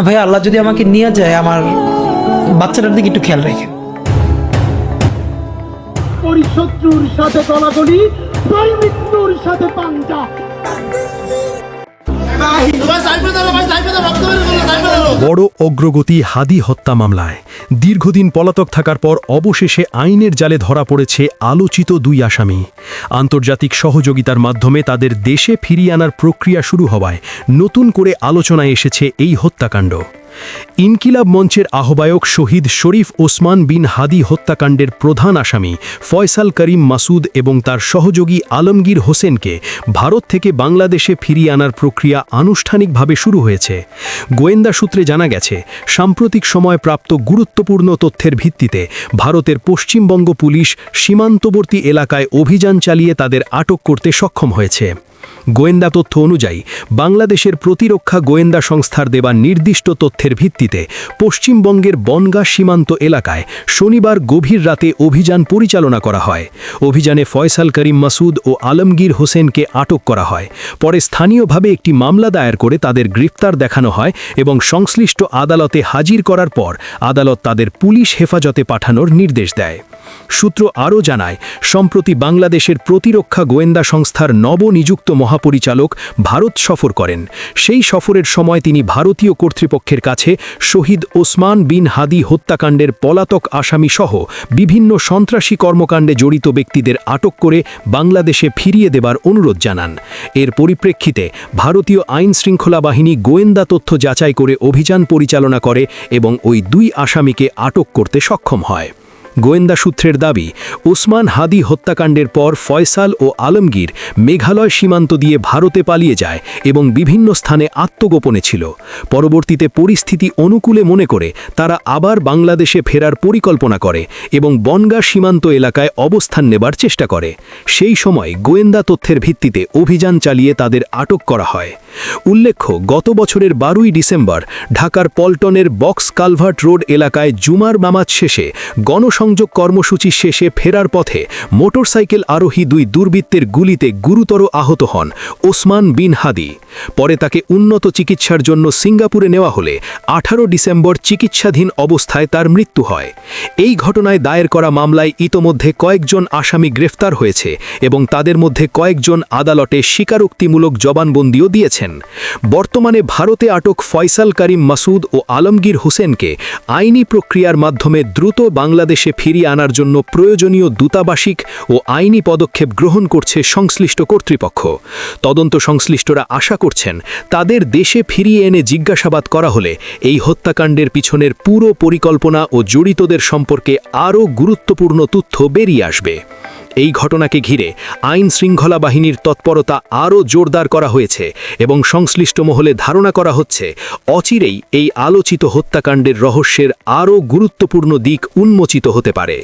ভাই আল্লাহ যদি আমাকে নিয়ে যায়, আমার বাচ্চাটার দিকে একটু খেয়াল রাখেন। পরিশত্রুর সাথে গলাগলি, মৃত্যুর সাথে পাঞ্জা। বড় অগ্রগতি হাদি হত্যা মামলায়। দীর্ঘদিন পলাতক থাকার পর অবশেষে আইনের জালে ধরা পড়েছে আলোচিত দুই আসামি। আন্তর্জাতিক সহযোগিতার মাধ্যমে তাদের দেশে ফিরিয়ে আনার প্রক্রিয়া শুরু হওয়ায় নতুন করে আলোচনায় এসেছে এই হত্যাকাণ্ড। ইনকিলাব মঞ্চের আহ্বায়ক শহীদ শরীফ ওসমান বিন হাদি হত্যাকাণ্ডের প্রধান আসামি ফয়সাল করিম মাসুদ এবং তার সহযোগী আলমগীর হোসেনকে ভারত থেকে বাংলাদেশে ফিরিয়ে আনার প্রক্রিয়া আনুষ্ঠানিকভাবে শুরু হয়েছে। গোয়েন্দা সূত্রে জানা গেছে, সাম্প্রতিক সময় প্রাপ্ত গুরুত্বপূর্ণ তথ্যের ভিত্তিতে ভারতের পশ্চিমবঙ্গ পুলিশ সীমান্তবর্তী এলাকায় অভিযান চালিয়ে তাদের আটক করতে সক্ষম হয়েছে। গোয়েন্দা তথ্য অনুযায়ী বাংলাদেশের প্রতিরক্ষা গোয়েন্দা সংস্থার দেওয়া নির্দিষ্ট তথ্যের ভিত্তিতে পশ্চিমবঙ্গের বনগাঁ সীমান্ত এলাকায় শনিবার গভীর রাতে অভিযান পরিচালনা করা হয়। অভিযানে ফয়সাল করিম মাসুদ ও আলমগীর হোসেনকে আটক করা হয়। পরে স্থানীয়ভাবে একটি মামলা দায়ের করে তাদের গ্রেফতার দেখানো হয় এবং সংশ্লিষ্ট আদালতে হাজির করার পর আদালত তাদের পুলিশ হেফাজতে পাঠানোর নির্দেশ দেয়। সূত্র আরও জানায়, সম্প্রতি বাংলাদেশের প্রতিরক্ষা গোয়েন্দা সংস্থার নবনিযুক্ত মহাপরিচালক ভারত সফর করেন। সেই সফরের সময় তিনি ভারতীয় কর্তৃপক্ষের কাছে শহীদ ওসমান বিন হাদি হত্যাকাণ্ডের পলাতক আসামি সহ বিভিন্ন সন্ত্রাসী কর্মকাণ্ডে জড়িত ব্যক্তিদের আটক করে বাংলাদেশে ফিরিয়ে দেবার অনুরোধ জানান। এর পরিপ্রেক্ষিতে ভারতীয় আইন শৃঙ্খলা বাহিনী গোয়েন্দা তথ্য যাচাই করে অভিযান পরিচালনা করে এবং ওই দুই আসামিকে আটক করতে সক্ষম হয়। গোয়েন্দা সূত্রের দাবি, ওসমান হাদি হত্যাকাণ্ডের পর ফয়সাল ও আলমগীর মেঘালয় সীমান্ত দিয়ে ভারতে পালিয়ে যায় এবং বিভিন্ন স্থানে আত্মগোপনে ছিল। পরবর্তীতে পরিস্থিতি অনুকূলে মনে করে তারা আবার বাংলাদেশে ফেরার পরিকল্পনা করে এবং বনগাঁ সীমান্ত এলাকায় অবস্থান নেবার চেষ্টা করে। সেই সময় গোয়েন্দা তথ্যের ভিত্তিতে অভিযান চালিয়ে তাদের আটক করা হয়। উল্লেখ্য, গত বছরের 12ই ডিসেম্বর ঢাকার পল্টনের বক্স কালভার্ট রোড এলাকায় জুমার নামাজ শেষে গণসংযোগ কর্মসূচি শেষে ফেরার পথে মোটরসাইকেল আরোহী দুই দুর্বৃত্তের গুলিতে গুরুতর আহত হন ওসমান বিন হাদি। পরে তাকে উন্নত চিকিৎসার জন্য সিঙ্গাপুরে নেওয়া হলে 18 ডিসেম্বর চিকিৎসাধীন অবস্থায় তার মৃত্যু হয়। এই ঘটনায় দায়ের করা মামলায় ইতোমধ্যে কয়েকজন আসামি গ্রেফতার হয়েছে এবং তাদের মধ্যে কয়েকজন আদালতে স্বীকারোক্তিমূলক জবানবন্দিও দিয়েছেন। বর্তমানে ভারতে আটক ফয়সাল করিম মাসুদ ও আলমগীর হোসেনকে আইনি প্রক্রিয়ার মাধ্যমে দ্রুত বাংলাদেশে ফিরিয়ে আনার জন্য প্রয়োজনীয় দূতাবাসিক ও আইনি পদক্ষেপ গ্রহণ করছে সংশ্লিষ্ট কর্তৃপক্ষ। তদন্ত সংশ্লিষ্টরা আশা করছেন, তাদের দেশে ফিরিয়ে এনে জিজ্ঞাসাবাদ করা হলে এই হত্যাকাণ্ডের পিছনের পুরো পরিকল্পনা ও জড়িতদের সম্পর্কে আরও গুরুত্বপূর্ণ তথ্য বেরিয়ে আসবে। এই ঘটনাকে ঘিরে আইন শৃঙ্খলা বাহিনীর তৎপরতা আরও জোরদার করা হয়েছে এবং সংশ্লিষ্ট মহলে ধারণা করা হচ্ছে, অচিরেই এই আলোচিত হত্যাকাণ্ডের রহস্যের আরও গুরুত্বপূর্ণ দিক উন্মোচিত হতে পারে।